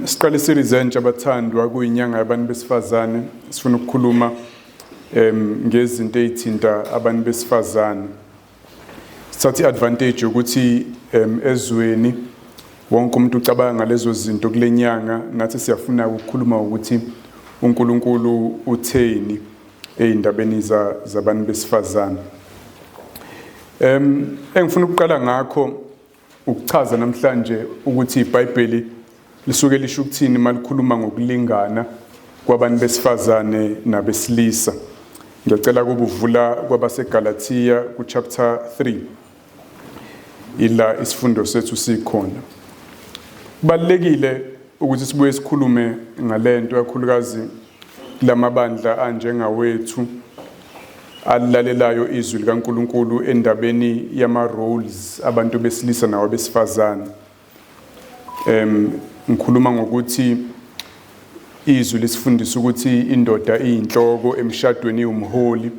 Siqale iseries entsha abathandwa kuyinyanga yabantu besifazane. Sifuna ukukhuluma ngezinto ezithinta abantu besifazane. Sithatha iadvantage ukuthi ezweni wonke umuntu ucabanga ngalezo zinto kulenyanga, nathi siyafuna ukukhuluma ukuthi uNkulunkulu utheni ezindabeni zabantu besifazane. Engifuna ukuqala ngakho ukuchaza namhlanje ukuthi iBhayibheli lisuke lisho ukuthini malikhuluma ngokulingana kwabantu besifazane nabesilisa. Ngiyacela kube uvula kwabaseGalatia kuchapter 3 ila isifundo sethu sikhona. Kubalekile ukuthi sibuye sikhulume ngalento kakhulukazi lamabandla anjengawethu alalelayo izwi likaNkulunkulu endabeni yama roles abantu besilisa nabesifazane. Ngikhuluma ngokuthi izwi lisifundisa ukuthi indoda iyinhloko emshadweni umholi,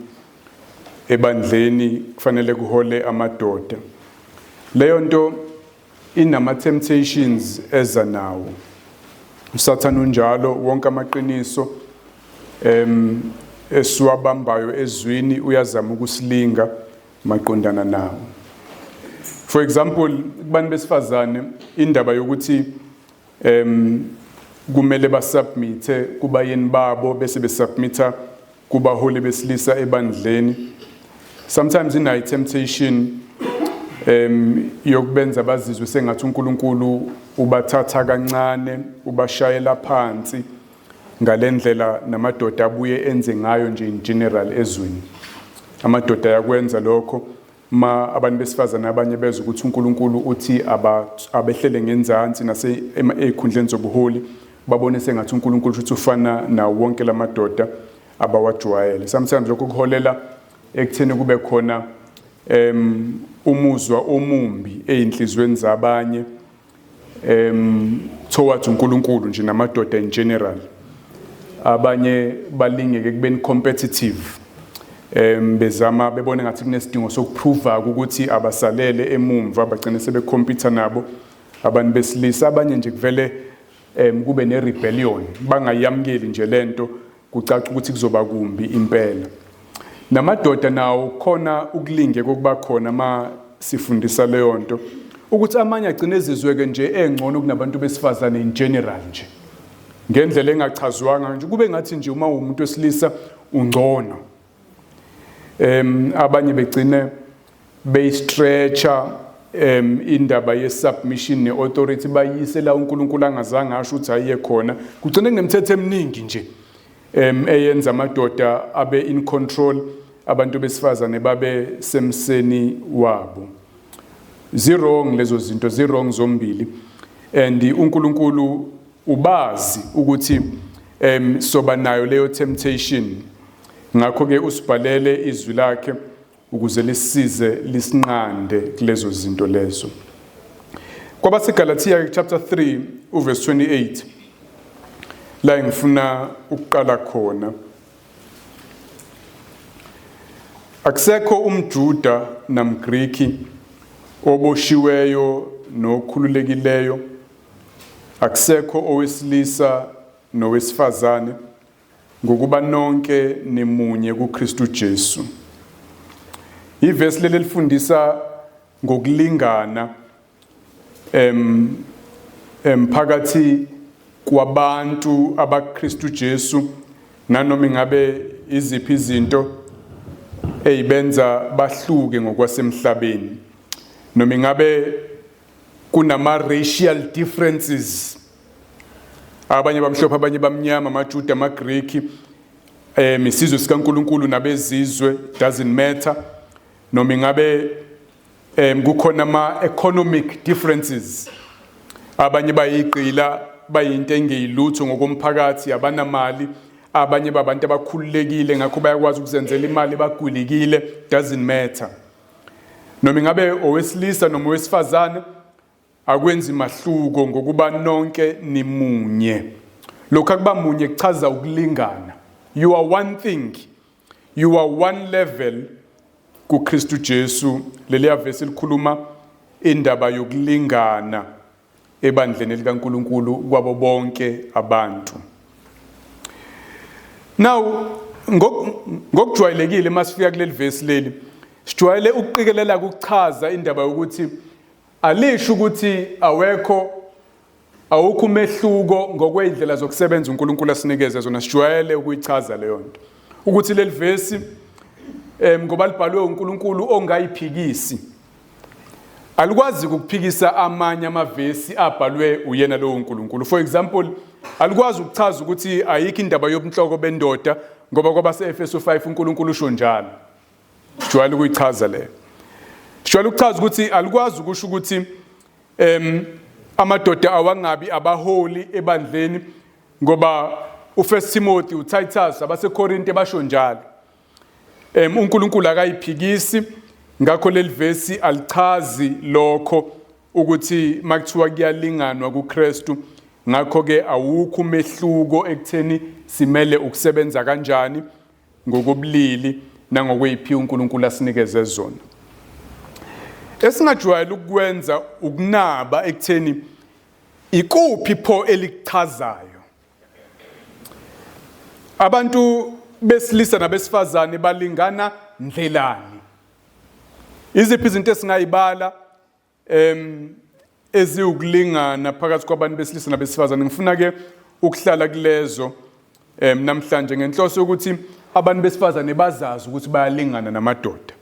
ebandleni kufanele kuhole amadoda. Leyo nto inama temptations eza nawo. uSathane unjalo, wonke amaqiniso esiwabambayo ezwini uyazama ukusilinga maqondana nawo. For example, kubantu besifazane indaba yokuthi kumele basubmit kubayeni babo bese besubmita kubaholi besilisa ebandleni. Sometimes ina temptation yokubenza bazizwe sengathi uNkulunkulu ubathatha kancane, ubashayela phansi ngalendlela namadoda abuye enze ngayo nje in general ezweni. Amadoda yakwenza lokho ma abantu besifazane abanye bezwe ukuthi uNkulunkulu uthi abehlele ngenzansi nase ekhundleni zobuholi, babone sengathi uNkulunkulu uthi ufana na wonke lamadoda abawajwayele. Sometimes lokho kuholela ekutheni kube khona umuzwa omumbi einhlizweni zabanye towards uNkulunkulu nje namadoda in general. Abanye balingeke kubeni competitive, bezama bebone ngathi kunesidingo sokuprove ukuthi abasalele emumva, bagcine sebecompete nabo abantu besilisa. Abanye nje kuvele kube nerebellion, bangayamkeli nje lento, kucaca ukuthi kuzoba kumbi impela. Namadoda nawo khona ukulinge kokuba khona ma sifundisa leyo nto ukuthi amanye agcine ezizweke nje engcono kunabantu besifazane in general nje, ngendlela engachazwanga nje, kube ngathi nje uma umuntu wesilisa ungcono. Abanye begcine beyistretcha indaba ye-submission ne-authority bayise la uNkulunkulu angazange asho ukuthi ayiye khona. Kugcine kunemithetho eminingi nje eyenza amadoda abe in control, abantu besifazane babe semseni wabo. Zirong lezo zinto, zirong zombili, and uNkulunkulu ubazi ukuthi soba nayo leyo temptation. Ngakho ke usibhalele izwi lakhe ukuze lisize lisinqande kulezo zinto lezo. KwabaseGalatia chapter 3 verse 28 la ngifuna ukuqala khona. Akusekho umJuda namGriki, oboshiweyo nokhululekileyo, akusekho owesilisa nowesifazane, ngokuba nonke nimunye kuKristu Jesu. Ivesi leli lifundisa ngokulingana phakathi kwabantu abaKristu Jesu, nanoma ingabe iziphi izinto ezibenza bahluke ngokwasemhlabeni, noma ingabe kunama racial differences, abanye bamhlophe abanye bamnyama, amaJuda amaGriki, isizwe sikaNkulunkulu nabezizwe, doesn't matter. Noma ingabe kukhona ama economic differences, abanye bayiqila bayinto engeyilutho ngokomphakathi, abanamali, abanye babantu abakhululekile ngakho bayakwazi ukuzenzela imali, bagulikile, doesn't matter. Noma ingabe owesilisa noma owesifazane, akwenzi mahluko ngokuba nonke nimunye. Lokho akuba munye kuchaza ukulingana. You are one thing, you are one level kuKristu Jesu. Leli vesi likhuluma indaba yokulingana ebandleni likaNkulunkulu kwabo bonke abantu. Now ngokujwayelekile masifika kuleli verse leli sijwayele ukuqikelela ukuchaza indaba yokuthi alisho ukuthi awukho umehluko ngokwezindlela zokusebenza uNkulunkulu asinikeze zona. Sijwayele ukuyichaza leyo nto ukuthi leli verse ngoba libhalwe uNkulunkulu ongayiphikisi alikwazi ukuphikisa amanye amavesi abhalwe uyena lowo uNkulunkulu. For example, alikwazi ukuchaza ukuthi ayikho indaba yobunhloko bendoda ngoba kwabase-Efeso 5 uNkulunkulu usho njalo. Sijwayele ukuyichaza leyo. Sijwayele ukuchaza ukuthi alikwazi ukusho ukuthi amadoda awangabi abaholi ebandleni ngoba uFirst Timothy, uTitus, abaseKorinte basho njalo. uNkulunkulu akayiphikisi, ngakho leli verse alichazi lokho ukuthi makuthiwa kuyalinganwa kuKristu, ngakho ke awukho umehluko ekutheni simele ukusebenza kanjani ngokobulili nangokweyiphi uNkulunkulu asinikeze zona. Esingajwayele ukwenza ukunaba ekutheni ikuphi pho elikuchazayo. Abantu besilisa nabesifazane balingana ndlelani? Iziphi izinto esingayibala eziwukulingana phakathi kwabantu besilisa nabesifazane? Ngifuna ke ukuhlala kulezo namhlanje ngenhloso ukuthi abantu besifazane bazazi ukuthi bayalingana namadoda,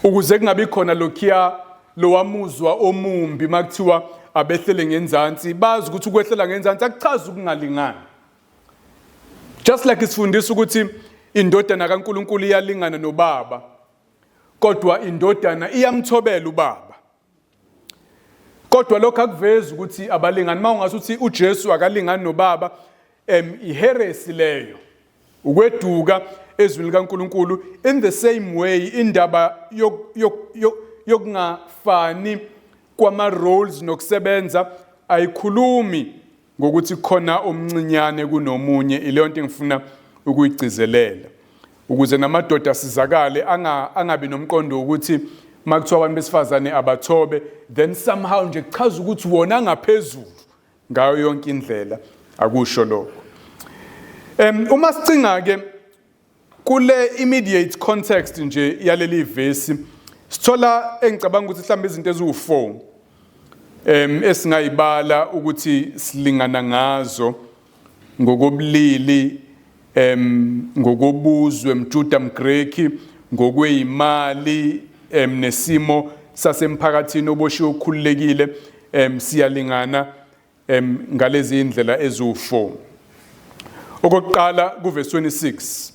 ukuze kungabi khona lokhiya lowamuzwa omumbi makuthiwa abehlele ngenzansi. Bazi ukuthi ukwehlela ngenzansi akuchazi ukungalingani. Just like isifundisa ukuthi indodana kaNkulunkulu iyalingana nobaba, kodwa indodana iyamthobela ubaba. Kodwa lokho akuvezi ukuthi abalingani. Mawungasuthi uJesu akalingani nobaba, iheresi leyo, ukweduka ezwini likaNkulunkulu. In the same way, indaba yokungafani kwama-roles nokusebenza ayikhulumi ngokuthi khona omncinyane kunomunye. Ileyo nto ngifuna ukuyigcizelela ukuze namadoda asizakale, angabi nomqondo ukuthi makuthiwa abantu besifazane abathobe then somehow nje kuchaza ukuthi wona angaphezulu ngayo yonke indlela. Akusho lokho. Uma sicinga ke kule immediate context nje yaleli verse, sithola engicabanga ukuthi mhlawumbe izinto eziwu4 esingayibala ukuthi silingana ngazo ngokobulili, ngokobuzwe, mJuda mGreki, ngokweyimali, nesimo sasemphakathini oboshiwe okhululekile, siyalingana ngalezi indlela eziwu4. Okokuqala kuverse 26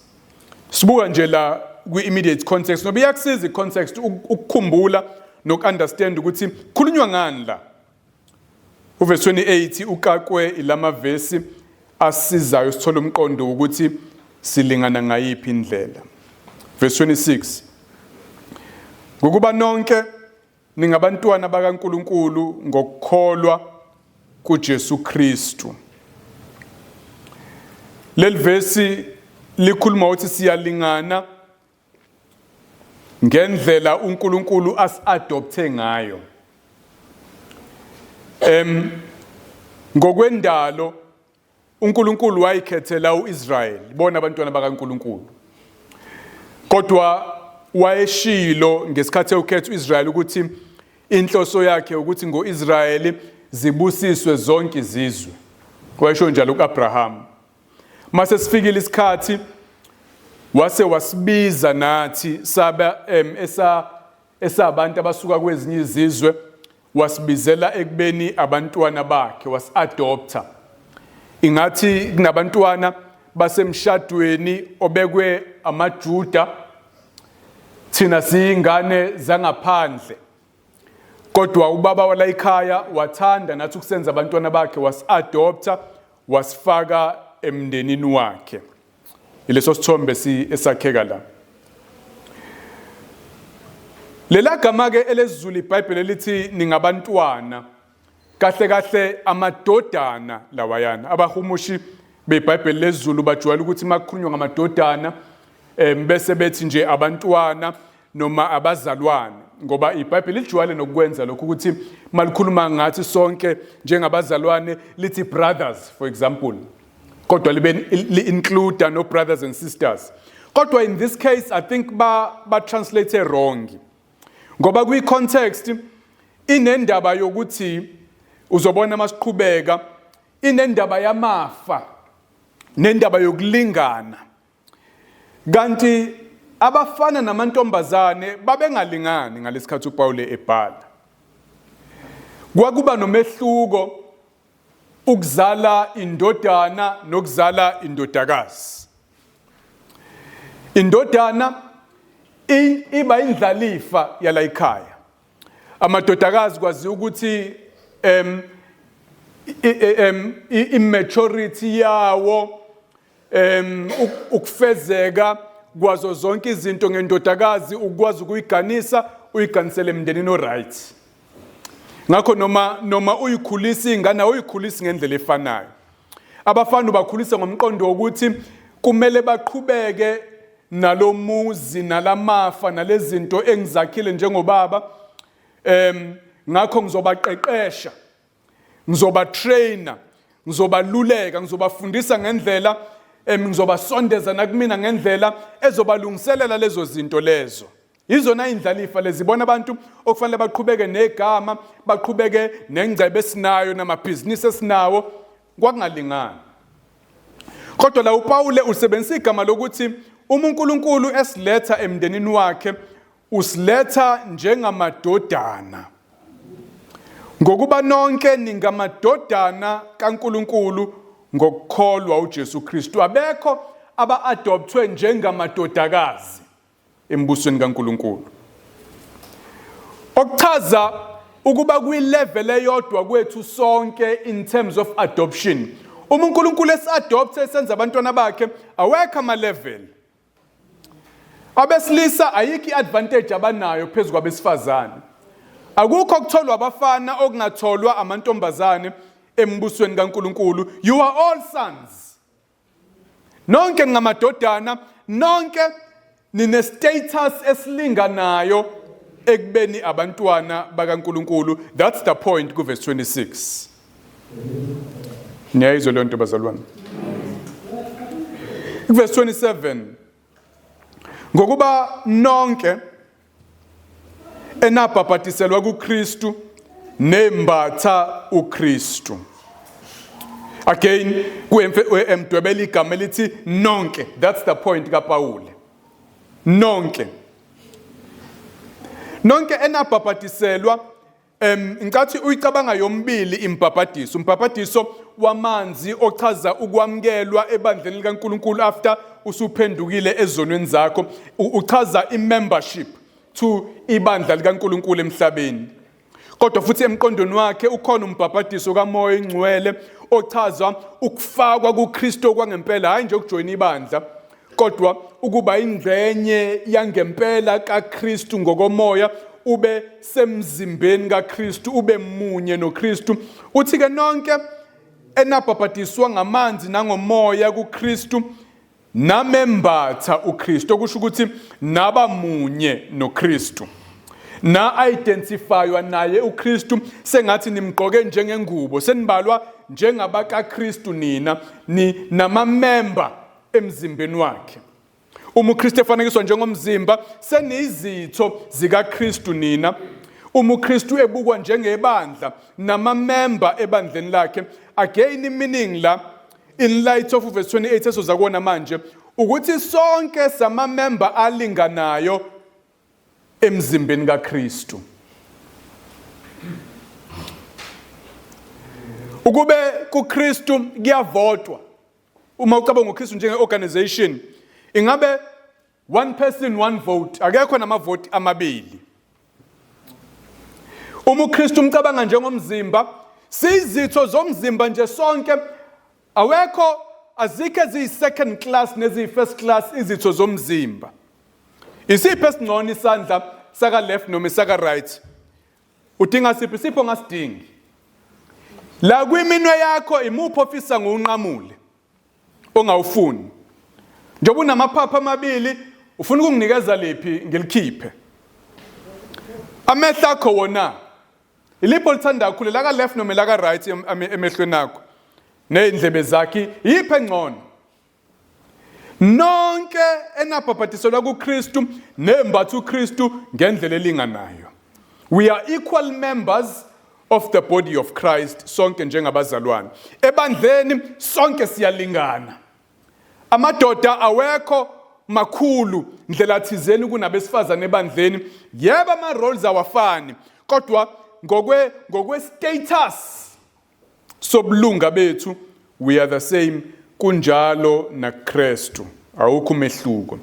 sibuka nje la kwi-immediate context, ngoba iyakusiza i-context ukukhumbula noku-understand ukuthi khulunywa ngani la. Uverse 28 uqaqwe ilamavesi asizayo sithola umqondo ukuthi silingana ngayiphi indlela. Verse 26, ngokuba nonke ningabantwana bakaNkulunkulu ngokukholwa kuJesu Kristu. Leli verse likhuluma ukuthi siyalingana ngendlela uNkulunkulu as-adopthe ngayo. Ngokwendalo uNkulunkulu wayikhethela uIsrael, bona abantwana bakaNkulunkulu. Kodwa wayeshilo ngesikhathi ukhetha uIsrael ukuthi inhloso yakhe ukuthi ngoIsrael zibusiswe zonke izizwe. Wayesho njalo kuAbraham. Mase sifikile isikhathi wase wasibiza nathi saba esabantu abasuka kwezinye izizwe, wasibizela ekubeni abantwana bakhe, wasi-adopta. Ingathi kunabantwana basemshadweni obekwe amaJuda, thina siyingane zangaphandle. Kodwa ubaba wala ekhaya wathanda nathi ukusenza abantwana bakhe, wasi-adopta, wasifaka emndenini wakhe. Ileso sithombe esakheka la. Lela gama ke elesiZulu iBhayibheli lithi ningabantwana, kahle kahle amadodana lawayana. Abahumushi beBhayibheli lesiZulu bajwayele ukuthi makukhulunywa ngamadodana bese bethi nje abantwana noma abazalwane. ngoba iBhayibheli lijwayele nokukwenza lokho ukuthi malikhuluma ngathi sonke njengabazalwane lithi brothers for example, kodwa li-include no brothers and sisters. Kodwa in this case I think ba translate wrong, ngoba kwi-context inendaba yokuthi uzobona masiqhubeka inendaba yamafa nendaba yokulingana, kanti abafana namantombazane babengalingani ngalesikhathi uPaul ebhala. Kwakuba nomehluko ukuzala indodana nokuzala indodakazi. Indodana iba indlalifa yala ekhaya. Amadodakazi kwazi ukuthi immaturity yawo ukufezeka kwazo zonke izinto ngendodakazi ukwazi ukuyiganisa uyiganisele emndenini oright. Ngakho noma uyikhulisa ingane uyikhulisa ngendlela efanayo. Abafana bakhulisa ngomqondo wokuthi kumele baqhubeke nalomuzi nalamafa nalezinto engizakhile njengobaba, ngakho ngizobaqeqesha, ngizobatraina, ngizobaluleka, ngizobafundisa ngendlela, ngizobasondeza nakumina ngendlela ezobalungiselela lezo zinto lezo. Yizona indlalifa lezibona abantu okufanele baqhubeke negama, baqhubeke nengcebo esinayo namabhizinisi esinawo, kwakungalingani. Kodwa la uPaul usebenzisa igama lokuthi uNkulunkulu esiletha emndenini wakhe usiletha njengamadodana, ngokuba nonke ningamadodana kaNkulunkulu ngokukholwa uJesu Kristu. Abekho aba-adoptwe njengamadodakazi embusweni kaNkulunkulu, okuchaza ukuba kwi-level eyodwa kwethu sonke in terms of adoption. uNkulunkulu esi-adopte esenza abantwana bakhe awekho ama-level. Abesilisa ayikho i-advantage abanayo phezu kwabesifazane. Akukho okutholwa abafana okungatholwa amantombazane embusweni kaNkulunkulu. You are all sons. Nonke ngamadodana, nonke nine status esilinganayo ekubeni abantwana bakaNkulunkulu. That's the point ku verse 26. Niyayizwa leyo nto bazalwane? Verse 27. Ngokuba nonke enabhaphathiselwa kuKristu nembatha uKristu. Again, emdwebela igama elithi nonke. That's the point kaPaul. Nonke. Nonke enabhaphathiselwa, inkathi uyicabanga yombili imbhaphathiso. Umbhaphathiso wamanzi ochaza ukwamukelwa ebandleni likaNkulunkulu after usuphendukile ezonweni zakho. Uchaza i-membership to ibandla likaNkulunkulu emhlabeni. Kodwa futhi emqondweni wakhe ukhona umbhaphathiso kaMoya Ingcwele ochaza ukufakwa kuKristu okwangempela, hayi nje ukujoyina ibandla, kodwa ukuba ingxenye yangempela kaKristu ngokomoya, ube semzimbeni kaKristu, ube munye noKristu. Uthi ke nonke enabhaphathiswa ngamanzi nangomoya kuKristu namembatha uKristu, okusho ukuthi naba munye noKristu, na identifywa naye uKristu. Sengathi nimgqoke njengengubo, senibalwa njengabakaKristu nina, ni nama-member emzimbeni wakhe. Uma uKristu efanekiswa njengomzimba, seniyizitho zikaKristu nina. Uma uKristu ebukwa njengebandla, nama-member ebandleni lakhe. Again meaning la, in light of verse 28 esozakubona manje, ukuthi sonke sama-member alinganayo emzimbeni kaKristu. Ukube kuKristu kuyavotwa. Uma ucabanga ngoKristu njenge-organization, ingabe one person one vote, akekho namavoti amabili. Uma uKristu umcabanga njengomzimba, sizitho zomzimba nje sonke, awekho azikho eziyi-second class neziyi-first class izitho zomzimba. Isiphi esingcono isandla saka left noma saka right? Udinga siphi? Sipho ongasidingi. La kwiminwe yakho imuphi ofisa ngounqamule ongawufuni? Njengoba unamaphapha amabili, ufuna ukunginikeza lephi ngilikhiphe? amehlo akho wona ilipho lithanda kakhulu la ka left noma la ka right emehlweni akho nezindlebe zakhe yiphi engcono nonke enabhabhatiselwa kuKristu nembatha uKristu ngendlela elinganayo. We are equal members of the body of Christ, sonke njengabazalwane. Ebandleni sonke siyalingana. Amadoda awekho makhulu ndlela thizeni kunabesifazane ebandleni. Yebo ama roles awafani, kodwa ngokwe status sobulunga bethu we are the same kunjalo naKristu. Awukho umehluko.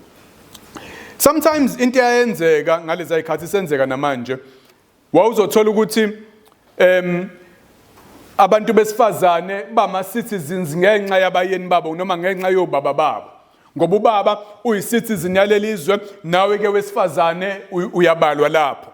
Sometimes into eyenzeka ngalezi ayikhathi senzeka namanje wawuzothola ukuthi abantu besifazane bama citizens ngenxa yabayeni babo noma ngenxa yobaba babo. Ngoba ubaba uyi-citizen yalelizwe nawe ke wesifazane uyabalwa lapho.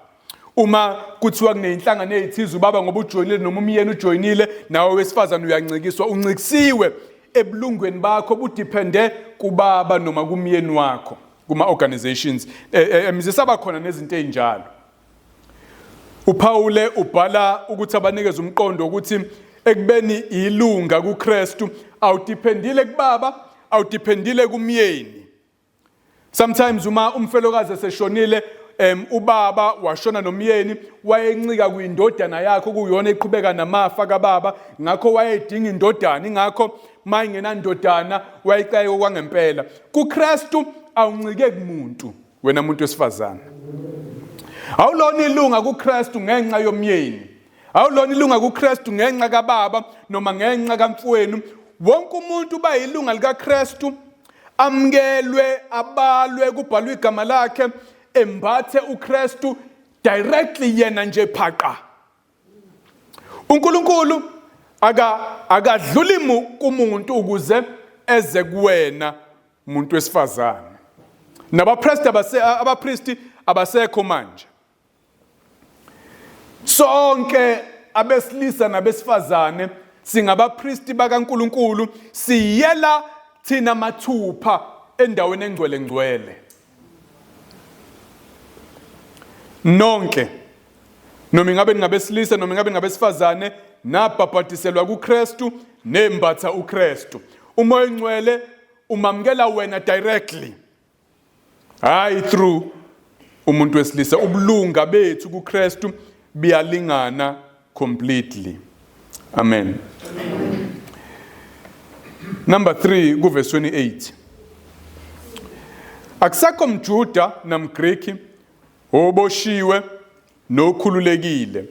Uma kuthiwa kuneyinhlangano ezithize ubaba ngoba ujoyinile noma umyeni ujoyinile nawe wesifazane uyancikiswa uncikisiwe ebulungweni bakho budepende kubaba noma kumyeni wakho kuma organizations emizisaba khona nezinto ezinjalo. uPaul ubhala ukuthi abanikeza umqondo ukuthi ekubeni ilunga kuKristu awudependile kubaba awudependile kumyeni. Sometimes uma umfelokazi eseshonile ubaba washona nomyeni wayencika kuyindodana yakhe kuyona eqhubeka namafa kababa ngakho wayedinga indodana ingakho mayingena ndodana wayicaya okwangempela. kuKristu awuncike kumuntu wena umuntu wesifazane. Awulona ilunga kuKristu ngenxa yomyeni. Awulona ilunga kuKristu ngenxa kababa noma ngenxa kamfowenu. Wonke umuntu bayilunga likaKristu amkelwe abalwe kubhalwe igama lakhe embathe uKristu directly yena nje phaqa. uNkulunkulu akadluli kumuntu ukuze eze kuwena umuntu wesifazane. Abapristi abasekho manje. Sonke abesilisa nabesifazane singabapristi bakaNkulunkulu siyela thina mathupha endaweni engcwele ngcwele. Nonke noma ingabe ningabesilisa noma ingabe ngabesifazane nabhabhatiselwa kuKristu nembatha uKristu. Umoya engcwele umamkela wena directly, hayi through umuntu wesilisa. Ubulunga bethu kuKristu biyalingana completely. Amen. Number 3 kuverse 28. Akusekho mJuda namGreki, oboshiwe nokhululekile.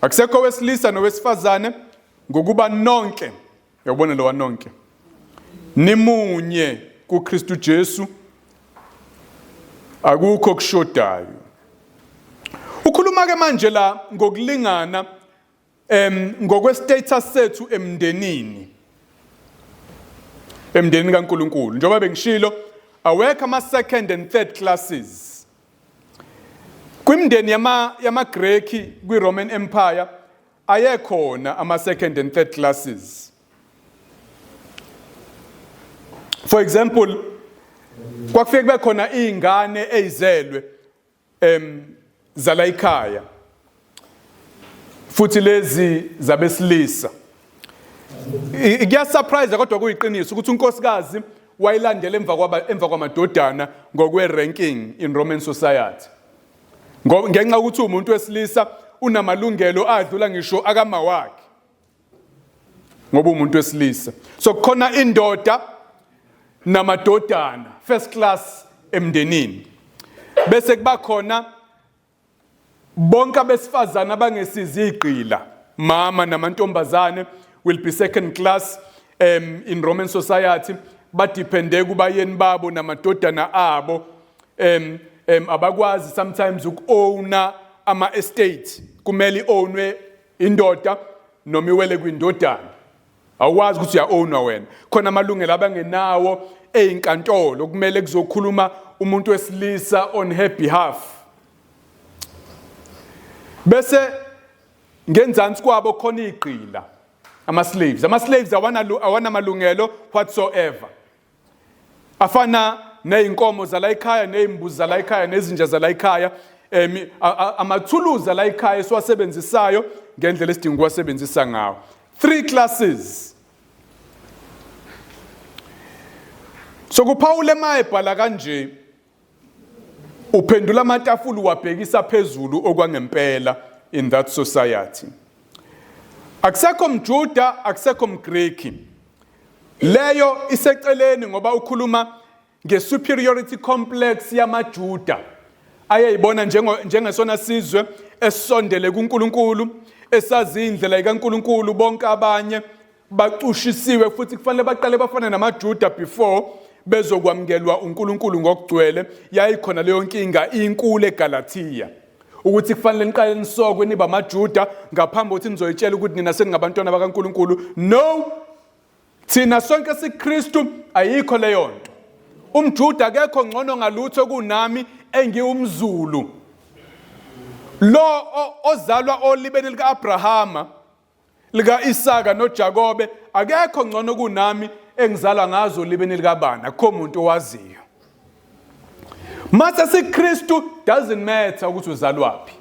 Akusekho wesilisa nowesifazane ngokuba nonke, uyabona lo wanonke, nimunye kuKristu Jesu, akukho kushodayo. Ukhuluma ke manje la ngokulingana ngokwestatus sethu emndenini kaNkulunkulu. Njengoba bengishilo awekho ama second and third classes. Kwimndeni yamaGreki kwiRoman Empire ayekhona ama second and third classes. For example, kwakufike kube khona izingane ezizelwe zala ekhaya futhi lezi zabesilisa. Kuyasurprise kodwa kuyiqiniso ukuthi unkosikazi wayilandela emva kwamadodana ngokwe ranking in Roman society. Ngenxa ukuthi umuntu wesilisa unamalungelo adlula ngisho akama wakhe ngoba umuntu wesilisa. So kukhona indoda namadodana first class emndenini, bese kuba khona bonke abesifazana abangesizi igqila, mama namantombazane will be second class in Roman society. Badepende kubayeni babo namadodana abo. Abakwazi sometimes uku-owna ama-estate. Kumele ownwe indoda noma iwele kwindodana. Awukwazi ukuthi uya-owna wena. Khona amalungelo abangenawo ezinkantolo kumele kuzokhuluma umuntu wesilisa on her behalf. Bese ngenzansi kwabo khona igqila, ama-slaves. Ama-slaves awana malungelo whatsoever. Afana neyinkomo zala ekhaya, nezimbuzi zala ekhaya, nezinja zala ekhaya. amathuluzi la ekhaya esiwasebenzisayo ngendlela esidinga ukuwasebenzisa ngawo. 3 classes. So kuPaul emayebhala kanje uphendula amatafula wabhekisa phezulu okwangempela in that society. Akusekho mJuda, akusekho mGreki. Leyo iseceleni ngoba ukhuluma nge-superiority complex yamaJuda ayayibona njengesona sizwe esondele kuNkulunkulu, esazi indlela kaNkulunkulu, bonke abanye bacushisiwe futhi kufanele baqale bafane namaJuda before bezokwamukelwa uNkulunkulu ngokugcwele. Yayikhona leyo nkinga inkulu eGalatia ukuthi kufanele niqale nisokwe niba amaJuda ngaphambi kokuthi nizoyitshela ukuthi nina seningabantwana bakaNkulunkulu. No, thina sonke siKristu ayikho leyo nto. UmJuda akekho ngcono ngalutho kunami engiwumZulu. Lo ozalwa olibeni likaAbrahama, lika-Isaka noJakobe akekho ngcono kunami engizalwa ngazo libeni likabani, akho umuntu owaziyo. Mase siKristu doesn't matter ukuthi uzalwaphi.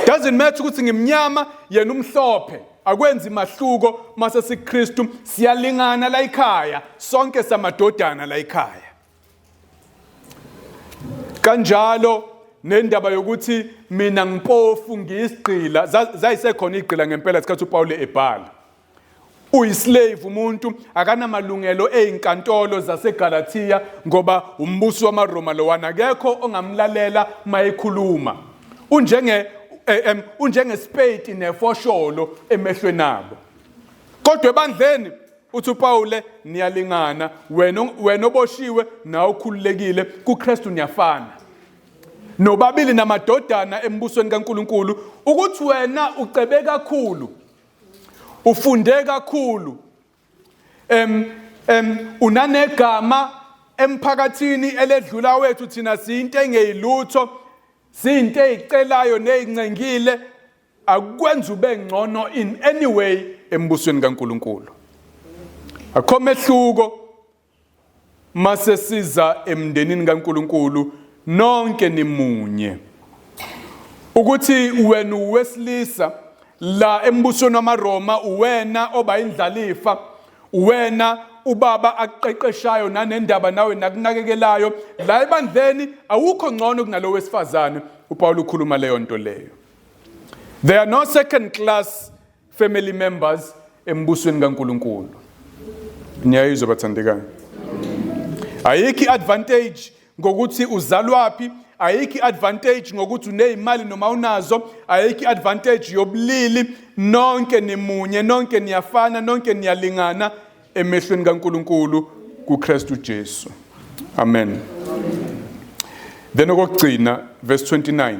Doesn't matter ukuthi ngimnyama yena umhlophe. Akwenzi mahluko mase siKristu siyalingana la ekhaya, sonke samadodana la ekhaya. Kanjalo nendaba yokuthi mina ngimpofu ngiyisigqila, zayisekhona igqila ngempela isikhathi uPaul ebhala. Uyislave umuntu akanamalungelo ezinkantolo zaseGalatia ngoba umbuso wamaRoma lo wana akekho ongamlalela mayekhuluma. Unjenge spade nefosholo emehlweni nabo. Kodwa ebandleni uthi uPaul niyalingana, wena oboshiwe nawe ukhululekile, kuKristu niyafana. Nobabili namadodana embusweni kaNkulunkulu, ukuthi wena ucebe kakhulu, ufunde kakhulu, unanegama emphakathini eledlula wethu thina siyinto engeyilutho, siyinto ezicelayo nezincengile, akwenza ube ngcono in any way embusweni kaNkulunkulu. Akho mehluko mase siza emndenini kaNkulunkulu, nonke nimunye. Ukuthi wena uwesilisa la embusweni wamaRoma, uwena oba indlalifa, uwena ubaba aqeqeshayo nanendaba nawe nakunakekelayo, la ebandleni awukho ngcono kunalo wesifazane. uPaul ukhuluma leyo nto leyo. There are no second class family members embusweni kaNkulunkulu. Niyayizwa bathandekayo? Ayikho advantage ngokuthi uzalwaphi, ayikho advantage ngokuthi unezimali noma unazo, ayikho advantage yobulili, nonke nimunye, nonke niyafana, nonke niyalingana emehlweni kaNkulunkulu kuKristu Jesu. Amen. Then okugcina verse 29.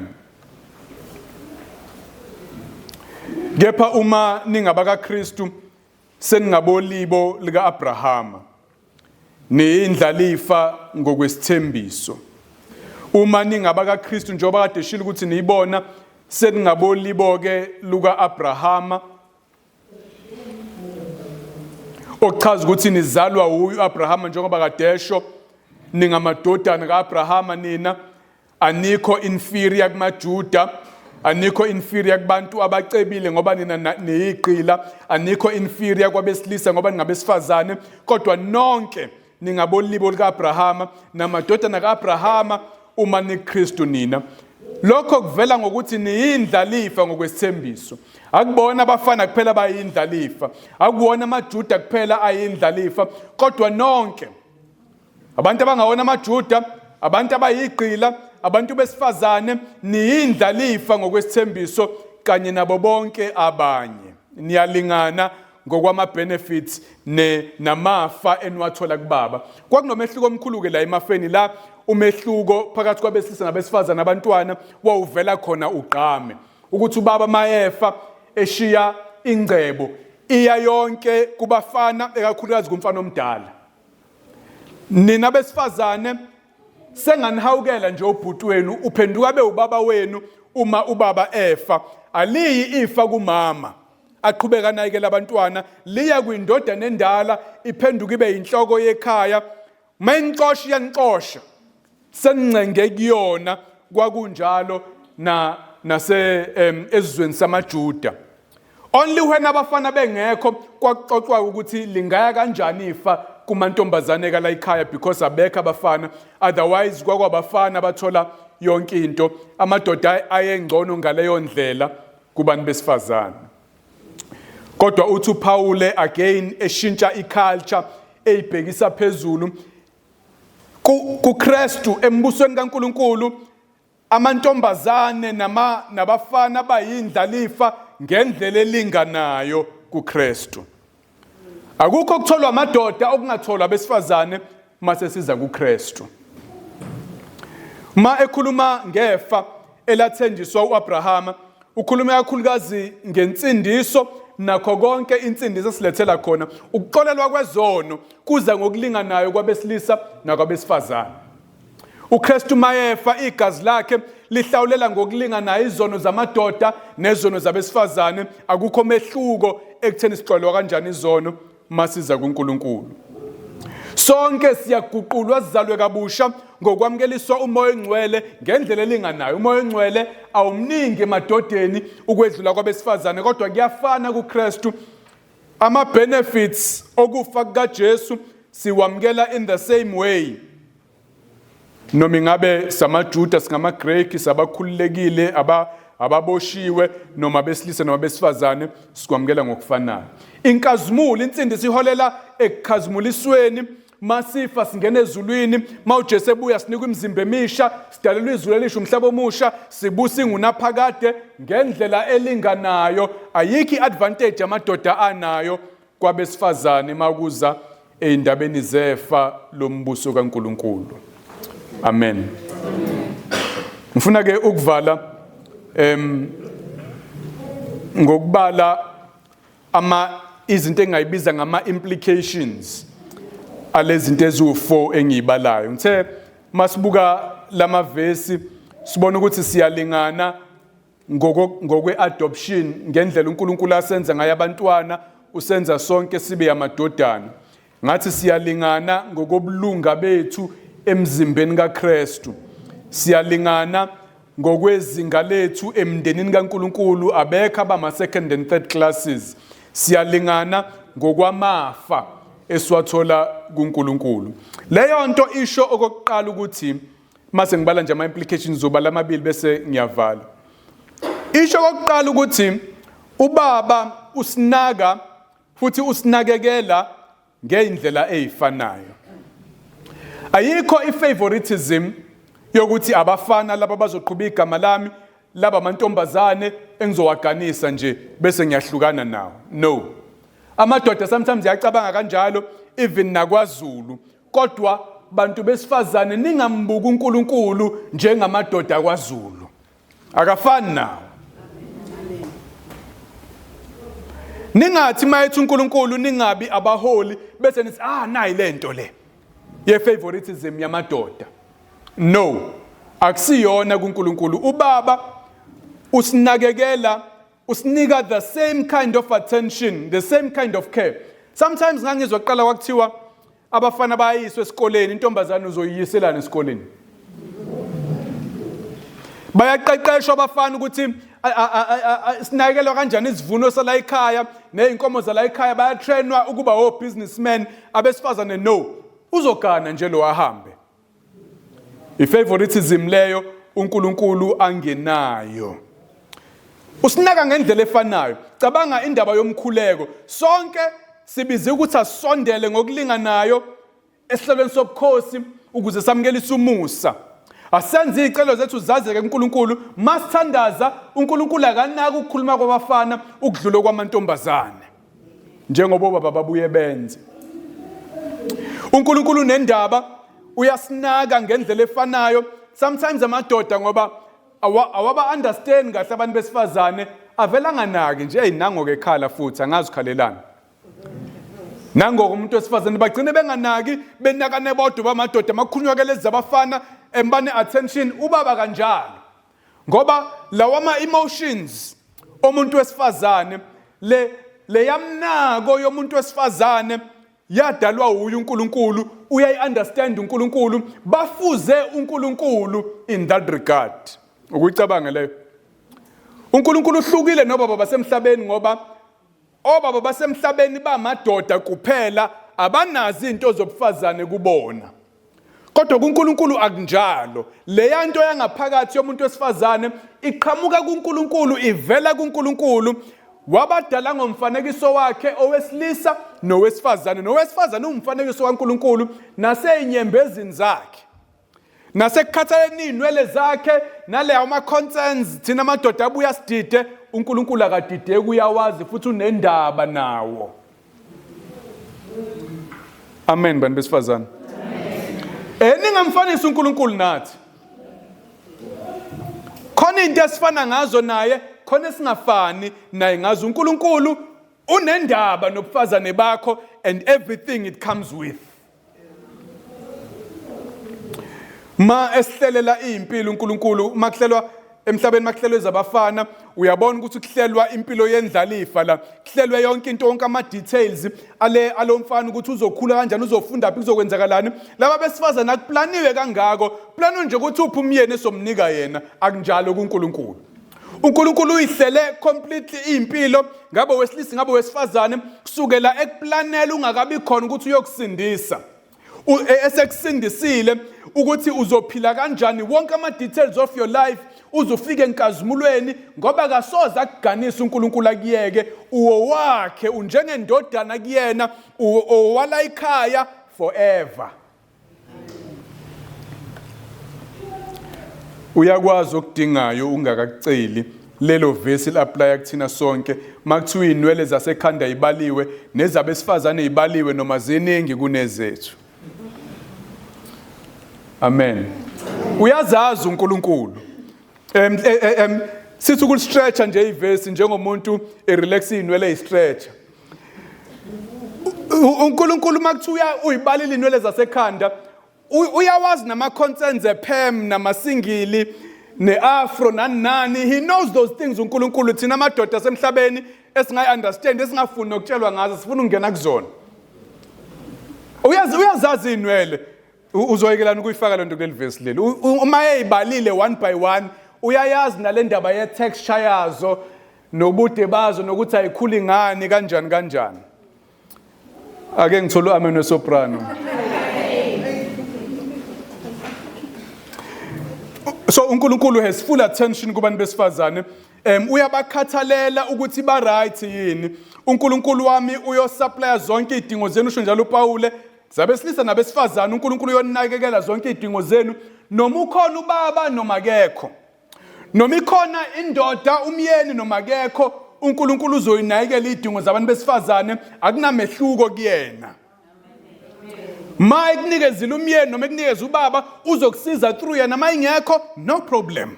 Kepha uma ningabaka Kristu seningabolibo lika Abrahama, niyindlalifa ngokwesithembiso. Uma ningabaka Kristu njengoba kade shilo ukuthi niyibona seningabolibo ke luka Abrahama, okuchaza ukuthi nizalwa uyu Abrahama njengoba kadesho, ningamadodana kaAbrahama nina, anikho inferior kumaJuda, anikho inferior kubantu abacebile ngoba nina niyiqila, anikho inferior kwabesilisa ngoba ningabesifazane, kodwa nonke ningabolibo likaAbrahama namadodana kaAbrahama uma niKristu nina. Lokho kuvela ngokuthi niyindlalifa ngokwesithembiso. Akubona abafana kuphela bayindlalifa, akuwona amaJuda kuphela ayindlalifa, kodwa nonke abantu abangawona amaJuda, abantu abayiqila, abantu besifazane, niyindlalifa ngokwesithembiso kanye nabo bonke abanye. Niyalingana ngokwama benefits namafa enwathola kubaba. Kwakunomehluko omkhulu ke la emafeni la, umehluko phakathi kwabesilisa nabesifazane nabantwana wawuvela khona ugqame ukuthi ubaba mayefa eshiya ingcebo iya yonke kubafana, ekakhulukazi kumfana omdala. Nina besifazane senganihawukela nje ubhuti wenu, uphenduka be ubaba wenu uma ubaba efa. Aliyi ifa kumama aqhubeka nayekela abantwana, liya kwindodana endala iphenduka ibe inhloko yekhaya. Mayinxosha iyanxosha, senincenge kuyona kwakunjalo ezizweni samaJuda. Only when abafana bengekho kwaxoxwa ukuthi lingaya kanjani ifa kumantombazane kala ekhaya because abekho abafana, otherwise kwakwabafana bathola yonke into. Amadoda ayengcono ngaleyo ndlela kubantu besifazane. Kodwa uthi uPaul again eshintsha iculture eyibhekisa phezulu kuKristu embusweni kaNkuluNkulu. Amantombazane nabafana bayindlalifa ngendlela elinganayo kuKristu. Akukho ukutholwa amadoda okungatholwa abesifazane mase siza kuKristu. Ma ekhuluma ngefa elathenjiswa uAbrahama, ukhuluma kakhulukazi ngensindiso nakho konke insindiso silethela khona. Ukuqolelwa kwezono kuza ngokulinganayo kwabesilisa nakwabesifazane. uKristu mayefa igazi lakhe lihlawulela ngokulinganayo izono zamadoda nezono zabesifazane. Akukho mehluko ekutheni siqolwa kanjani izono masiza kuNkulunkulu. Sonke siyaguqulwa sizalwe kabusha ngokwamkeliswa umoya ongcwele ngendlela elinganayo. Umoya ongcwele awumningi emadodeni ukwedlula kwabesifazane, kodwa kuyafana kuKristu. Ama benefits okufa kukaJesu siwamkela in the same way. Noma ingabe samaJuda singamaGreki sabakhululekile ababoshiwe noma besilisa noma besifazane sikwamkela ngokufanayo. Inkazimulo insindi siholela ekukhazimulisweni. Masifa singena ezulwini, mawuJesu ebuya sinikwa imizimba emisha, sidalelwa izulu elisha umhlaba omusha, sibusa ingunaphakade ngendlela elinganayo. Ayikho iadvantage amadoda anayo kwabesifazane makuza eindabeni zefa lombuso kaNkuluNkulu. Amen. Ngifuna ke ukuvala ngokubala izinto engayibiza ngama implications alezinto ezu4 engiyibalayo. Ngithe masibuka lamavesi sibona ukuthi siyalingana ngokwe-adoption ngendlela uNkulunkulu asenza ngayo abantwana, usenza sonke sibe yamadodana. Ngathi siyalingana ngokobulunga bethu emzimbeni kaKristu. Siyalingana ngokwezinga lethu emndenini kaNkulunkulu, abekho abama second and third classes. Siyalingana ngokwamafa eswathola kuNkulunkulu. Leyo nto isho okokuqala ukuthi mase ngibala nje ama implications zobala amabili bese ngiyavala. Isho okokuqala ukuthi ubaba usinaka futhi usinakekela ngeindlela ezifanayo. Ayikho ifavoritism yokuthi abafana laba bazoqhubha igama lami, laba amantombazane engizowaganisa nje bese ngiyahlukana nawo. No. Amadoda sometimes yacabanga kanjalo even nakwaZulu. Kodwa bantu besifazane ningambuka uNkulunkulu njengamadoda kwaZulu. Akafani nawo. Ningathi mayethi uNkulunkulu ningabi abaholi bese nithi nayi lento le ye favoritism yamadoda. No. Akusiyona kuNkulunkulu. Ubaba usinakekela, usinika the same kind of attention, the same kind of care. Sometimes ngangizwa kuqala kwakuthiwa abafana bayiswe esikoleni, intombazane uzoyiyiselana esikoleni. Bayaqeqeshwa abafana ukuthi sinakekelwa kanjani isivuno sala ekhaya nezinkomo zala ekhaya, bayatrainwa ukuba businessmen. Abesifazane no, uzogana nje lo ahambe. Ifavoritism leyo uNkulunkulu angenayo. Usinaka ngendlela efanayo. Cabanga indaba yomkhuleko. Sonke sibize ukuthi asondele ngokulinganayo esihlelweni sobukhosi ukuze samkelise umusa. Asenze izicelo zethu zazeke kuNkulunkulu, masithandaza uNkulunkulu akanaka ukukhuluma kwabafana ukudlula kwamantombazane. Njengoba baba babuye benze. uNkulunkulu nendaba uyasinaka ngendlela efanayo. Sometimes amadoda ngoba awaba understand kahle abantu besifazane avela nganaki nje nango ke ekhala futhi angazi ukhalelana. Nango umuntu wesifazane bagcine benganaki benakane bodwa bamadoda makhunywa lezi zabafana embane attention ubaba kanjalo. Ngoba lawa ama emotions omuntu wesifazane le yamnako yomuntu wesifazane yadalwa uye uNkulunkulu, uyayi-understand uNkulunkulu, bafuze uNkulunkulu in that regard. Ukuyicabanga leyo. uNkulunkulu uhlukile nobaba basemhlabeni ngoba obaba basemhlabeni bamadoda kuphela, abanazi into zobufazane kubona. Kodwa kuNkulunkulu akunjalo. Leya nto yangaphakathi yomuntu wesifazane iqhamuka kuNkulunkulu, ivela kuNkulunkulu. Wabadala ngomfanekiso wakhe owesilisa nowesifazane. Nowesifazane umfanekiso kaNkulunkulu nasey'nyembezini zakhe. Nasekukhathaleni inwele zakhe naleyo ama-concerns thina amadoda abuya sidide, uNkulunkulu akadideki, uyawazi futhi unendaba nawo. Amen bantu besifazane. Ningamfanisi uNkulunkulu nathi. Khona into esifana ngazo naye, khona esingafani naye ngazo. uNkulunkulu unendaba nobufazane bakho and everything it comes with. Ma esihlelela impilo uNkulunkulu, makuhlelwa emhlabeni, makuhlelwe zabafana, uyabona ukuthi kuhlelwa impilo yendlalifa la, kuhlelwe yonke into, wonke ama-details alo mfana ukuthi uzokhula kanjani, uzofunda phi, kuzokwenzakalani. Laba besifazane akuplaniwe kangako, planiwe nje ukuthi uphi umyeni esomnika yena. Akunjalo kuNkulunkulu. uNkulunkulu uyihlele completely impilo, ngabe wesilisa ngabe wesifazane, kusukela ekuplanela ungakabi khona ukuthi uyokusindisa. Esekusindisile ukuthi uzophila kanjani, wonke ama-details of your life, uzofike enkazimulweni, ngoba kasoze akuganisa uNkulunkulu akuyeke, uwowakhe, unjengendodana kuyena, owala ikhaya forever. Uyakwazi okudingayo ungakakuceli. Lelo vesi li-aplya kuthina sonke. Makuthiwa inwele zasekhanda ibaliwe, nezabesifazane ibaliwe noma ziningi kunezethu. Amen. Uyazazi uNkulunkulu. Sithi ukulistretcha nje ivesi njengomuntu erelaxa inwele istretcha. uNkulunkulu makuthiwa uyibalile inwele zasekhanda, uyawazi nama-concerns ePam namasingili ne-afro nani. He knows those things uNkulunkulu. Thina amadoda asemhlabeni esingayi-understand, esingafuni nokutshelwa ngazo, sifuna ukungena kuzona. Uyazazi inwele. Uzoyekelana ukuyifaka lento kuleli verse leli. Uma eyibalile one by one, uyayazi nale ndaba ye-texture yazo nobude bazo nokuthi ayikhuli ngani kanjani. Ake ngithole amen wesoprano. So uNkulunkulu has full attention kubantu besifazane. Uyabakhathalela ukuthi ba right yini. uNkulunkulu wami uyosupply zonke izidingo zenu, usho njalo uPawule. Zabesilisa nabesifazane uNkulunkulu uyonakekela zonke izidingo zenu, noma ukhona ubaba noma akekho, noma ikhona indoda umyeni noma akekho, uNkulunkulu uzoyinakekela izidingo zabantu besifazane, akunamehluko kuyena. Ma ekunikezile umyeni noma ekunikeza ubaba, uzokusiza through yena. Ma ingekho, no problem.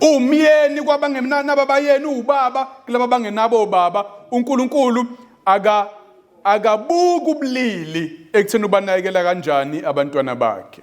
Umyeni kwabangenabo abayeni, ubaba kulabo abangenabo baba. uNkulunkulu akabuka ubulili ekutheni ubanakekela kanjani abantwana bakhe.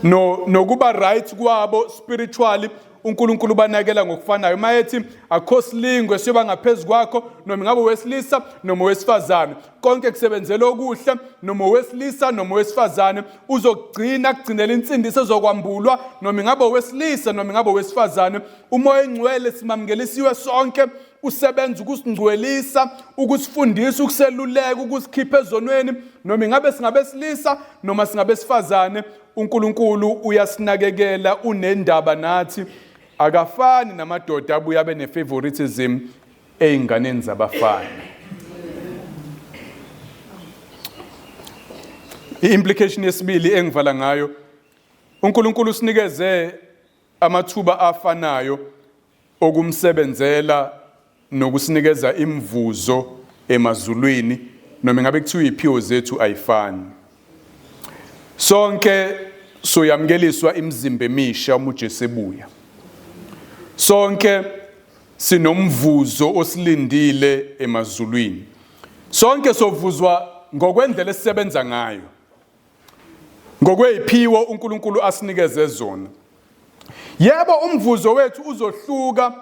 Nokuba right kwabo spiritually, uNkulunkulu ubanakekela ngokufanayo. Mayethi akho silingo siyoba ngaphezulu kwakho, noma ngabe wesilisa noma wesifazane, konke kusebenzela okuhle, noma wesilisa noma wesifazane, uzogcina kugcinela insindiso ezokwambulwa, noma ngabe wesilisa noma ngabe wesifazane. Umoya engcwele simamkelisiwe sonke, usebenza ukusingcwelisa, ukusifundisa, ukuseluleka, ukusikhipha ezonweni, noma ngabe singabesilisa noma singabesifazane. uNkulunkulu uyasinakekela, unendaba nathi. Akafani namadoda abuya abe ne-favoritism ey'nganeni zabafana. I-implication yesibili engivala ngayo, uNkulunkulu usinikeze amathuba afanayo okumsebenzela nokusinikeza imvuzo emazulwini, noma ngabe kuthiwa iy'phiwo zethu ayifani. Sonke soyamkeliswa imizimba emisha uma uJesu ebuya. Sonke sinomvuzo osilindile emazulwini. Sonke sovuzwa ngokwendlela esisebenza ngayo, ngokwey'phiwo uNkulunkulu asinikeze zona. Yebo, umvuzo wethu uzohluka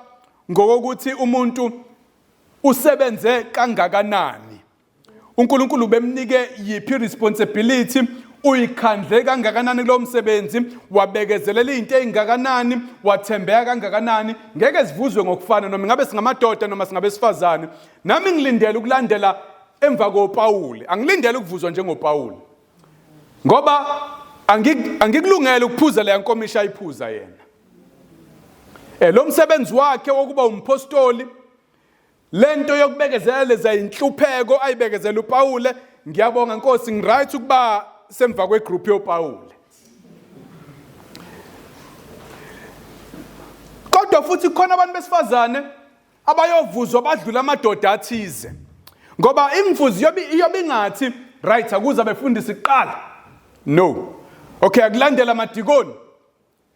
ngokuthi umuntu usebenze kangakanani. uNkulunkulu bemnike yiphi responsibility, uyikhandle kangakanani kulo msebenzi, wabekezelela izinto ezingakanani, wathembeka kangakanani. Ngeke sivuzwe ngokufana noma ngabe singamadoda noma singabesifazane. Nami ngilindele ukulandela emva koPawuli, angilindele ukuvuzwa njengoPawuli, ngoba angikulungele ukuphuza le nkomishi ayiphuza yena. Lo msebenzi wakhe wokuba umpostoli, lento yokubekezela leza inhlupheko ayibekezela uPawuli, ngiyabonga Nkosi, ngiright ukuba semva kwegroup yoPawuli. Kodwa futhi khona abantu besifazane abayovuzwa badlula amadoda athize, ngoba imvuzo iyobe ingathi right akuza befundisa iqala. No. Okay, akulandela amadikoni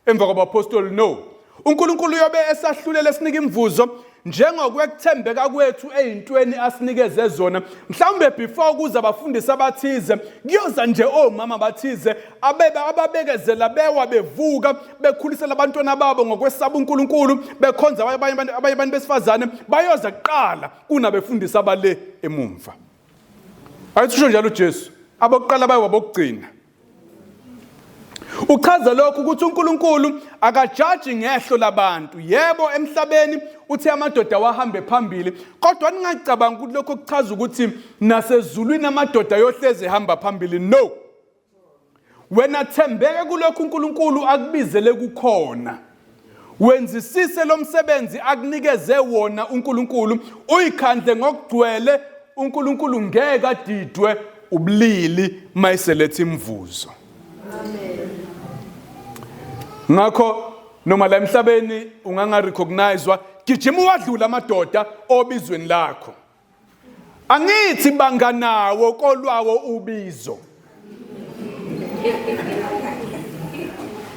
emva kwabapostoli. No. uNkulunkulu uyobe esahlulela esinika imvuzo njengokwekuthembeka kwethu ezintweni asinikeze zona. Mhlawumbe before kuza abafundisi abathize, kuyoza nje omama bathize ababekezela bewa bevuka bekhulisela abantwana babo ngokwesaba uNkulunkulu, bekhonza abanye abantu besifazane, bayoza kuqala kunabefundisi abale emumva. Ayithisho njalo uJesu, abokuqala bayo abokugcina. Uchaza lokhu ukuthi uNkulunkulu akajaji ngehlo labantu. Yebo, emhlabeni uthi amadoda wahambe phambili, kodwa ningacabanga ukuthi lokho kuchaza ukuthi nasezulwini amadoda yohleze ehamba phambili. No. Wena thembeke kulokho uNkulunkulu akubizele kukhona. Wenzisise lo msebenzi akunikeze wona uNkulunkulu, uyikhandle ngokugcwele. uNkulunkulu ngeke adidwe ubulili mayiselethe imvuzo. Amen. Ngakho noma la emhlabeni ungangarecognizewa, gijima wadlula amadoda obizweni lakho. Angithi banganawo kolwawo ubizo.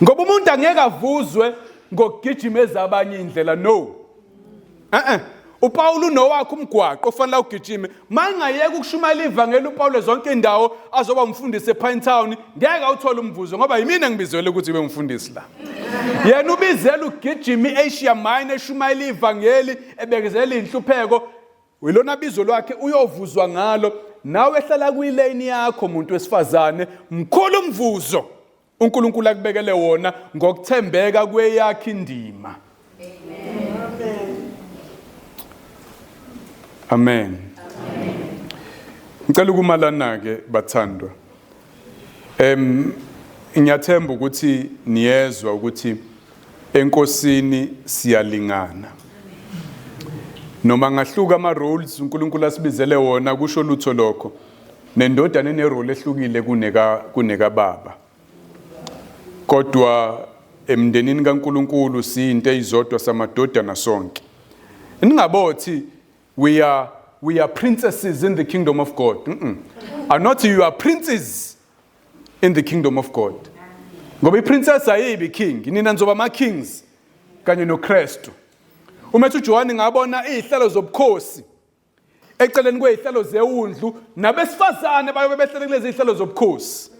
Ngoba umuntu angeke avuzwe ngokugijimeza abanye indlela. No. uPawulu nowakhe umgwaqo ofanele ugijime. Mangayeka ukushumayela ivangeli uPawulu zonke indawo azoba umfundisi ePinetown, ngeke awuthola umvuzo ngoba yimina ngibizele ukuthi ube umfundisi la. Yena ubizela ugijima eAsia Minor eshumayela ivangeli ebekezela inhlupheko. Wilona bizo lwakhe uyovuzwa ngalo. Nawe ehlala kuyilane yakho umuntu wesifazane, mkhulu umvuzo uNkulunkulu akubekele wona ngokuthembeka kweyakhe indima. Amen. Ngicela ukumalana ke bathandwa. Ngiyathemba ukuthi niyezwa ukuthi enkosini siyalingana. Noma ngahluka ama roles uNkulunkulu asibizele wona kusho lutho lokho. Nendodana ene role ehlukile kuneka baba. Kodwa emndenini kaNkulunkulu siyinto ezodwa samadodana sonke. Ningabothi we are princesses in the kingdom of God. Are not you are princes in the kingdom of God. Ngoba iprincess ayibi king, nina nzoba ama kings kanye noKristu. Umethu John ngabona izihlalo zobukhosi eceleni kwezihlalo zeundlu, nabesifazane bayobe behlele kulezi zihlalo zobukhosi.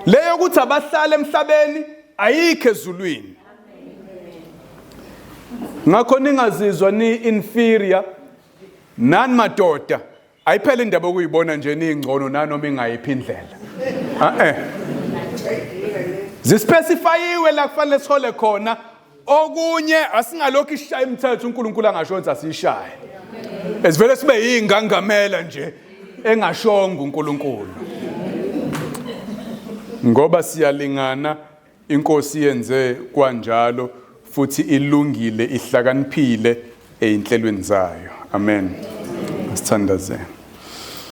Leyo ukuthi abahlala emhlabeni ayikho ezulwini. Ngakho ningazizwa ni inferior. Nani madoda ayiphele indaba okuyibona nje ningcono nanoma ingayiphi indlela. Zispecifiyiwe la kufanele sithole khona. Okunye asingalokho ishaya imithetho uNkulunkulu angashonza sishaye. Esivele sibe yingangamela nje engashonga uNkulunkulu. Ngoba siyalingana, inkosi yenze kwanjalo futhi ilungile, ihlakaniphile einhlelweni zayo. Amen. Sithandaze.